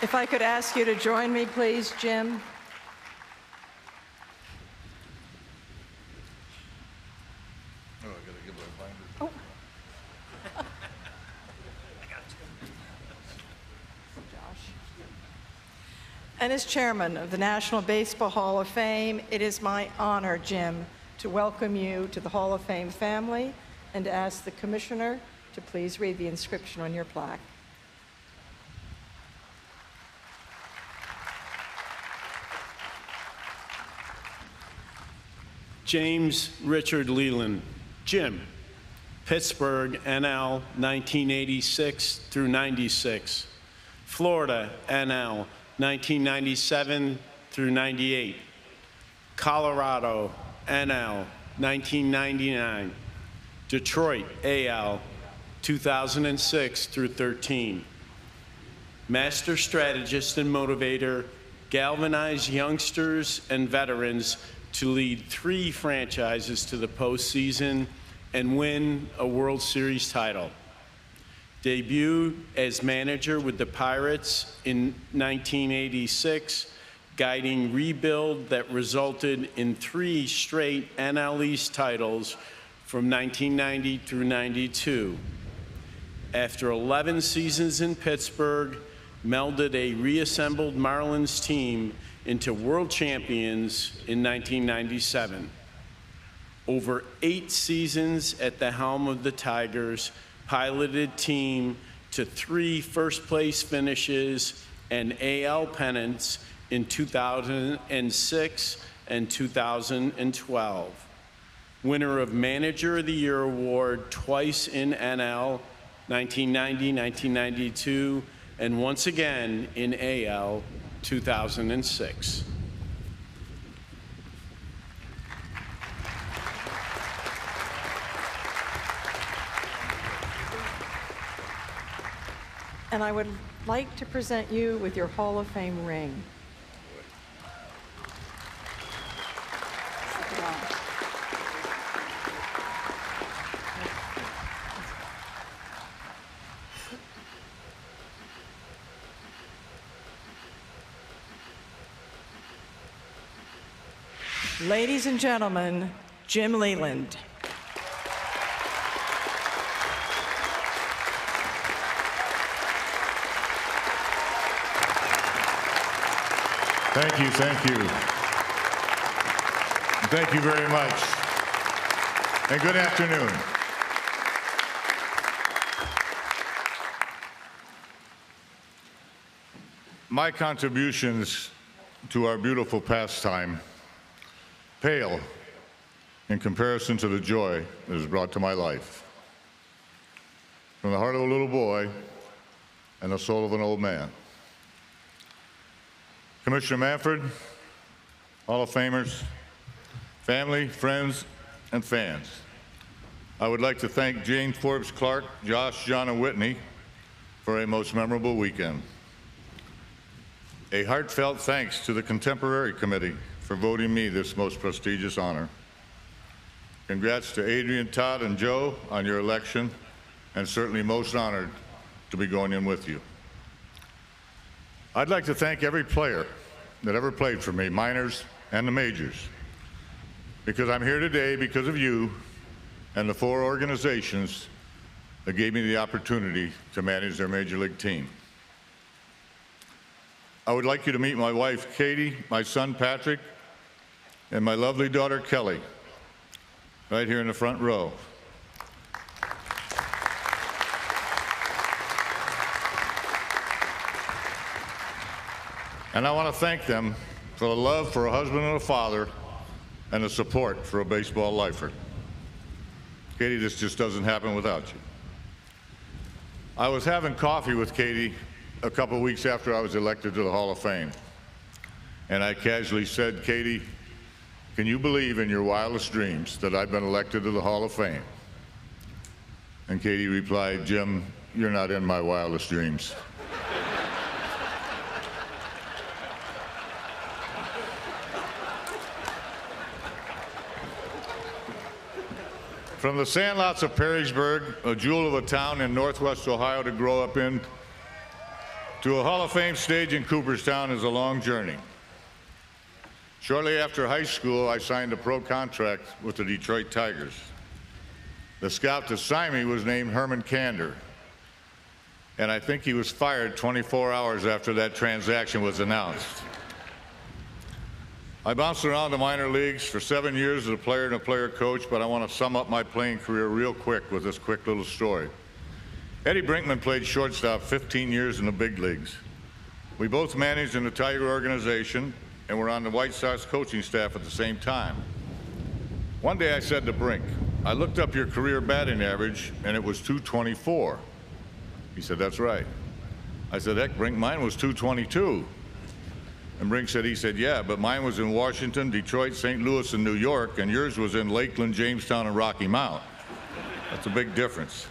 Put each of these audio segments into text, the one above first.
If I could ask you to join me, please, Jim. Oh, I gotta give my binder. Oh. Josh. And as chairman of the National Baseball Hall of Fame, it is my honor, Jim, to welcome you to the Hall of Fame family and to ask the commissioner to please read the inscription on your plaque. James Richard Leyland, Jim, Pittsburgh, NL, 1986 through 96. Florida, NL, 1997 through 98. Colorado, NL, 1999. Detroit, AL, 2006 through 13. Master strategist and motivator, galvanized youngsters and veterans to lead 3 franchises to the postseason and win a World Series title. Debuted as manager with the Pirates in 1986, guiding rebuild that resulted in 3 straight NL East titles from 1990 through 92. After 11 seasons in Pittsburgh, melded a reassembled Marlins team into world champions in 1997. Over 8 seasons at the helm of the Tigers, piloted team to 3 first-place finishes and AL pennants in 2006 and 2012. Winner of Manager of the Year award twice in NL, 1990, 1992, and once again in AL, 2006. And I would like to present you with your Hall of Fame ring. Ladies and gentlemen, Jim Leyland. Thank you, thank you. Thank you very much. And good afternoon. My contributions to our beautiful pastime pale in comparison to the joy that is brought to my life. From the heart of a little boy and the soul of an old man. Commissioner Manfred, Hall of Famers, family, friends, and fans. I would like to thank Jane Forbes Clark, Josh, John, and Whitney for a most memorable weekend. A heartfelt thanks to the Contemporary Committee for voting me this most prestigious honor. Congrats to Adrian, Todd, and Joe on your election, and certainly most honored to be going in with you. I'd like to thank every player that ever played for me, minors and the majors, because I'm here today because of you and the 4 organizations that gave me the opportunity to manage their major league team. I would like you to meet my wife, Katie, my son, Patrick, and my lovely daughter, Kelly, right here in the front row. And I want to thank them for the love for a husband and a father and the support for a baseball lifer. Katie, this just doesn't happen without you. I was having coffee with Katie a couple weeks after I was elected to the Hall of Fame. And I casually said, Katie, can you believe in your wildest dreams that I've been elected to the Hall of Fame? And Katie replied, Jim, you're not in my wildest dreams. From the sandlots of Perrysburg, a jewel of a town in northwest Ohio to grow up in, To a Hall of Fame stage in Cooperstown is a long journey. Shortly after high school, I signed a pro contract with the Detroit Tigers. The scout that signed me was named Herman Kander, and I think he was fired 24 hours after that transaction was announced. I bounced around the minor leagues for 7 years as a player and a player coach, but I want to sum up my playing career real quick with this quick little story. Eddie Brinkman played shortstop 15 years in the big leagues. We both managed in the Tiger organization and were on the White Sox coaching staff at the same time. One day I said to Brink, "I looked up your career batting average and it was 224. He said, "That's right." I said, "Heck, Brink, mine was 222. And Brink said, "Yeah, but mine was in Washington, Detroit, St. Louis, and New York, and yours was in Lakeland, Jamestown, and Rocky Mount. That's a big difference."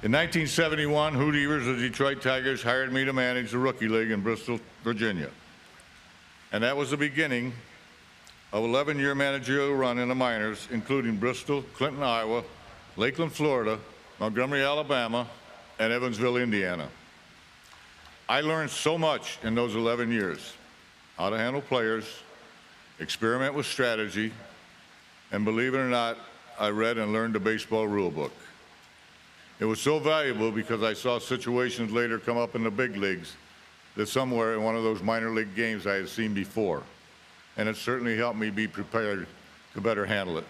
In 1971, Hoot Evers of the Detroit Tigers hired me to manage the Rookie League in Bristol, Virginia. And that was the beginning of an 11-year managerial run in the minors, including Bristol, Clinton, Iowa, Lakeland, Florida, Montgomery, Alabama, and Evansville, Indiana. I learned so much in those 11 years: how to handle players, experiment with strategy, and believe it or not, I read and learned the baseball rule book. It was so valuable because I saw situations later come up in the big leagues that somewhere in one of those minor league games I had seen before. And it certainly helped me be prepared to better handle it.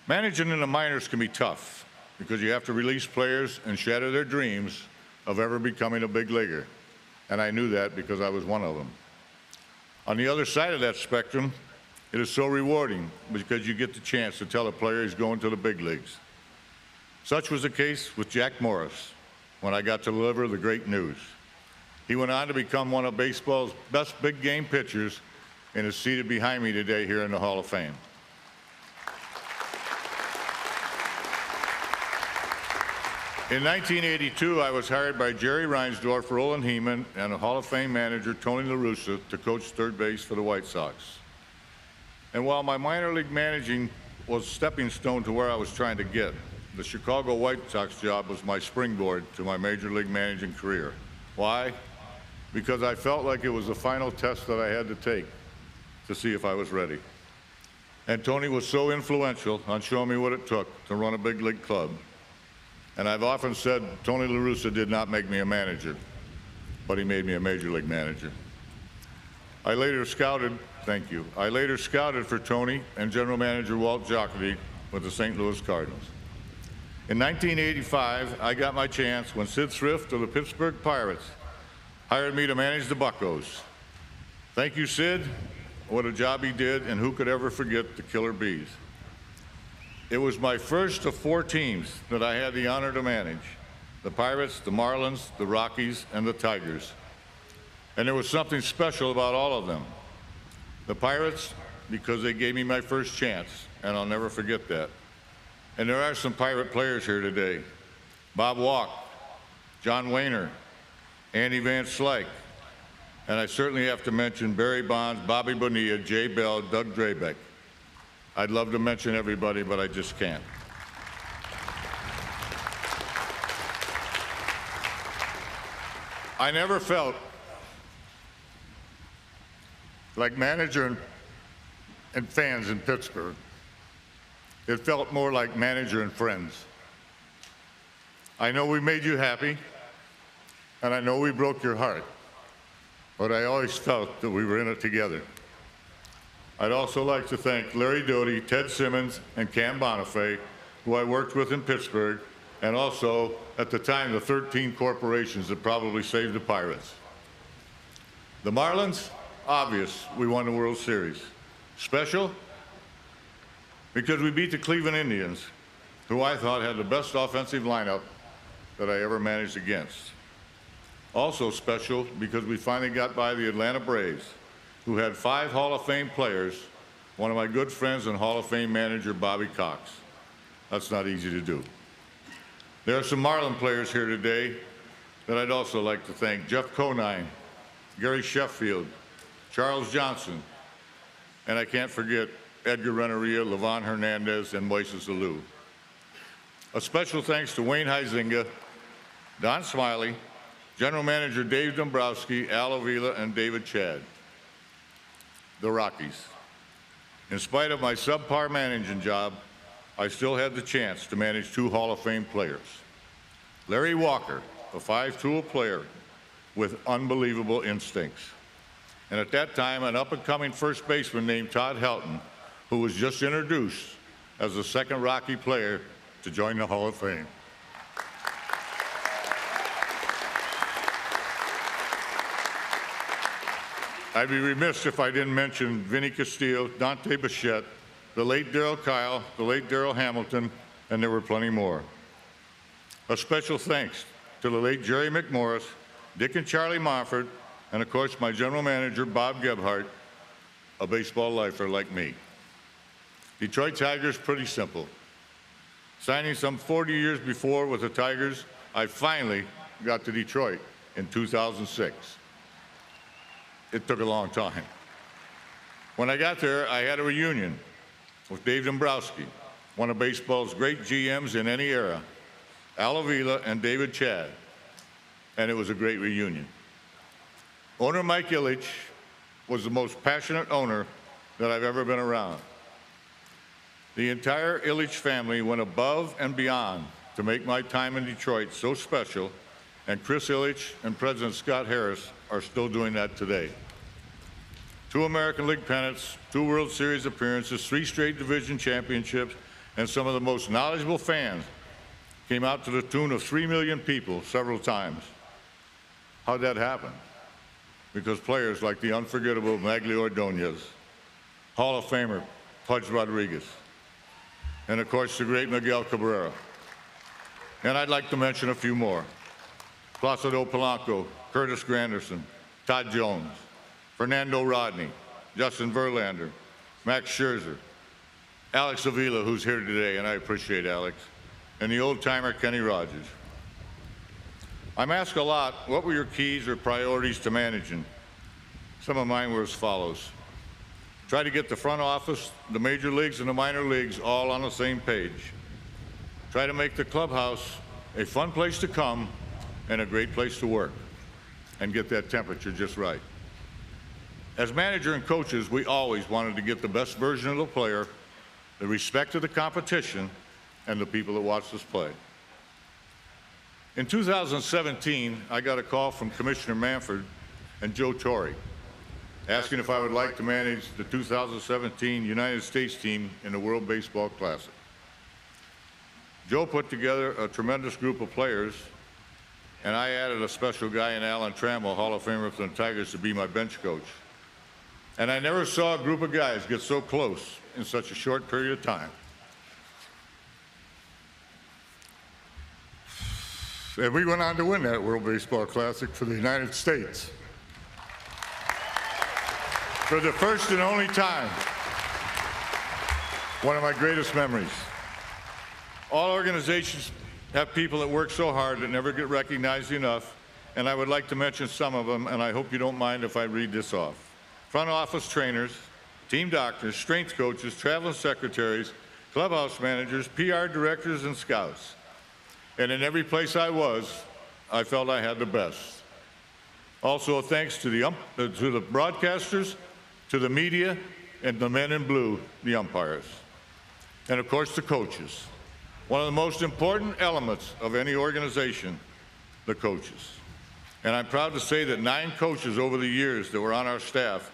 Managing in the minors can be tough because you have to release players and shatter their dreams of ever becoming a big leaguer. And I knew that because I was one of them. On the other side of that spectrum, it is so rewarding because you get the chance to tell a player he's going to the big leagues. Such was the case with Jack Morris when I got to deliver the great news. He went on to become one of baseball's best big game pitchers and is seated behind me today here in the Hall of Fame. In 1982, I was hired by Jerry Reinsdorf, Roland Heeman, and a Hall of Fame manager, Tony La Russa, to coach third base for the White Sox. And while my minor league managing was a stepping stone to where I was trying to get, the Chicago White Sox job was my springboard to my major league managing career. Why? Because I felt like it was the final test that I had to take to see if I was ready. And Tony was so influential on showing me what it took to run a big league club. And I've often said Tony La Russa did not make me a manager, but he made me a major league manager. I later scouted for Tony and general manager Walt Jocketty with the St. Louis Cardinals. In 1985, I got my chance when Sid Thrift of the Pittsburgh Pirates hired me to manage the Buccos. Thank you, Sid. What a job he did, and who could ever forget the Killer Bees? It was my first of 4 teams that I had the honor to manage: the Pirates, the Marlins, the Rockies, and the Tigers. And there was something special about all of them. The Pirates, because they gave me my first chance, and I'll never forget that. And there are some Pirate players here today: Bob Walk, John Wayner, Andy Van Slyke, and I certainly have to mention Barry Bonds, Bobby Bonilla, Jay Bell, Doug Drabeck. I'd love to mention everybody, but I just can't. I never felt like manager and fans in Pittsburgh. It felt more like manager and friends. I know we made you happy, and I know we broke your heart, but I always felt that we were in it together. I'd also like to thank Larry Doty, Ted Simmons, and Cam Bonifay, who I worked with in Pittsburgh, and also, at the time, the 13 corporations that probably saved the Pirates. The Marlins, obvious, we won the World Series. Special? Because we beat the Cleveland Indians, who I thought had the best offensive lineup that I ever managed against. Also special because we finally got by the Atlanta Braves, who had 5 Hall of Fame players, one of my good friends and Hall of Fame manager, Bobby Cox. That's not easy to do. There are some Marlin players here today that I'd also like to thank: Jeff Conine, Gary Sheffield, Charles Johnson, and I can't forget Edgar Renneria, Levon Hernandez, and Moises Alou. A special thanks to Wayne Huizinga, Don Smiley, General Manager Dave Dombrowski, Al Avila, and David Chad. The Rockies. In spite of my subpar managing job, I still had the chance to manage 2 Hall of Fame players. Larry Walker, a 5-tool player with unbelievable instincts. And at that time, an up-and-coming first baseman named Todd Helton, who was just introduced as the second Rocky player to join the Hall of Fame. I'd be remiss if I didn't mention Vinny Castillo, Dante Bichette, the late Darrell Kyle, the late Darrell Hamilton, and there were plenty more. A special thanks to the late Jerry McMorris, Dick and Charlie Mofford, and of course my general manager, Bob Gebhardt, a baseball lifer like me. Detroit Tigers, pretty simple. Signing some 40 years before with the Tigers, I finally got to Detroit in 2006. It took a long time. When I got there, I had a reunion with Dave Dombrowski, one of baseball's great GMs in any era, Al Avila and David Chad, and it was a great reunion. Owner Mike Ilitch was the most passionate owner that I've ever been around. The entire Ilitch family went above and beyond to make my time in Detroit so special, and Chris Ilitch and President Scott Harris are still doing that today. 2 American League pennants, 2 World Series appearances, 3 straight division championships, and some of the most knowledgeable fans came out to the tune of 3 million people several times. How'd that happen? Because players like the unforgettable Maglio Ordonez, Hall of Famer Pudge Rodriguez, and of course the great Miguel Cabrera. And I'd like to mention a few more. Placido Polanco, Curtis Granderson, Todd Jones, Fernando Rodney, Justin Verlander, Max Scherzer, Alex Avila, who's here today, and I appreciate Alex, and the old-timer Kenny Rogers. I'm asked a lot, what were your keys or priorities to managing? Some of mine were as follows. Try to get the front office, the major leagues and the minor leagues all on the same page. Try to make the clubhouse a fun place to come and a great place to work, and get that temperature just right. As manager and coaches, we always wanted to get the best version of the player, the respect of the competition, and the people that watched us play. In 2017, I got a call from Commissioner Manfred and Joe Torre asking if I would like to manage the 2017 United States team in the World Baseball Classic. Joe put together a tremendous group of players, and I added a special guy in Alan Trammell, Hall of Famer for the Tigers, to be my bench coach. And I never saw a group of guys get so close in such a short period of time. And we went on to win that World Baseball Classic for the United States. For the first and only time. One of my greatest memories. All organizations have people that work so hard that never get recognized enough, and I would like to mention some of them, and I hope you don't mind if I read this off. Front office trainers, team doctors, strength coaches, traveling secretaries, clubhouse managers, PR directors, and scouts. And in every place I was, I felt I had the best. Also, thanks to the broadcasters, to the media, and the men in blue, the umpires. And of course, the coaches. One of the most important elements of any organization, the coaches. And I'm proud to say that 9 coaches over the years that were on our staff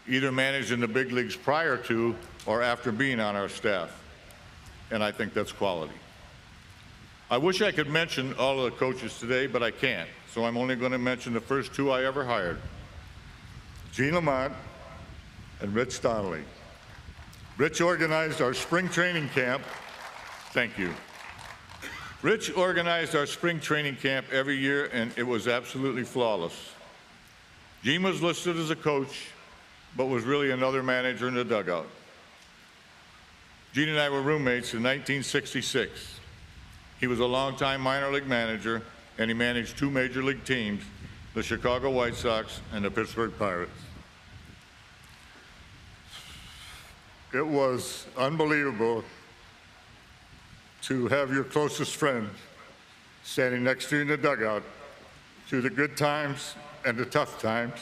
either managed in the big leagues prior to or after being on our staff. And I think that's quality. I wish I could mention all of the coaches today, but I can't. So I'm only going to mention the first 2 I ever hired. Gene Lamont and Rich Donnelly. Rich organized our spring training camp. Thank you. Rich organized our spring training camp every year, and it was absolutely flawless. Gene was listed as a coach, but was really another manager in the dugout. Gene and I were roommates in 1966. He was a longtime minor league manager, and he managed 2 major league teams, the Chicago White Sox and the Pittsburgh Pirates. It was unbelievable to have your closest friend standing next to you in the dugout through the good times and the tough times.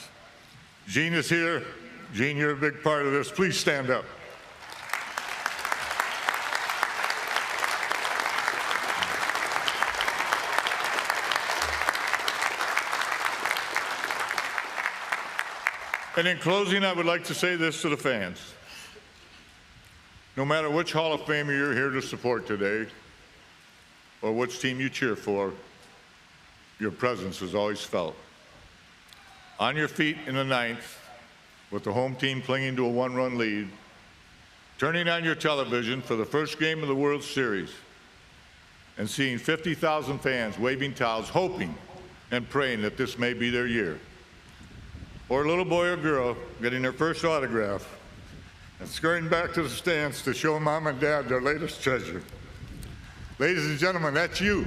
Gene is here. Gene, you're a big part of this. Please stand up. And in closing, I would like to say this to the fans. No matter which Hall of Famer you're here to support today, or which team you cheer for, your presence is always felt. On your feet in the ninth, with the home team clinging to a one-run lead, turning on your television for the first game of the World Series, and seeing 50,000 fans waving towels, hoping and praying that this may be their year. Or a little boy or girl getting their first autograph and scurrying back to the stands to show mom and dad their latest treasure. Ladies and gentlemen, that's you.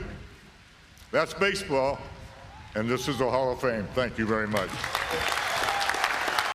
That's baseball, and this is the Hall of Fame. Thank you very much.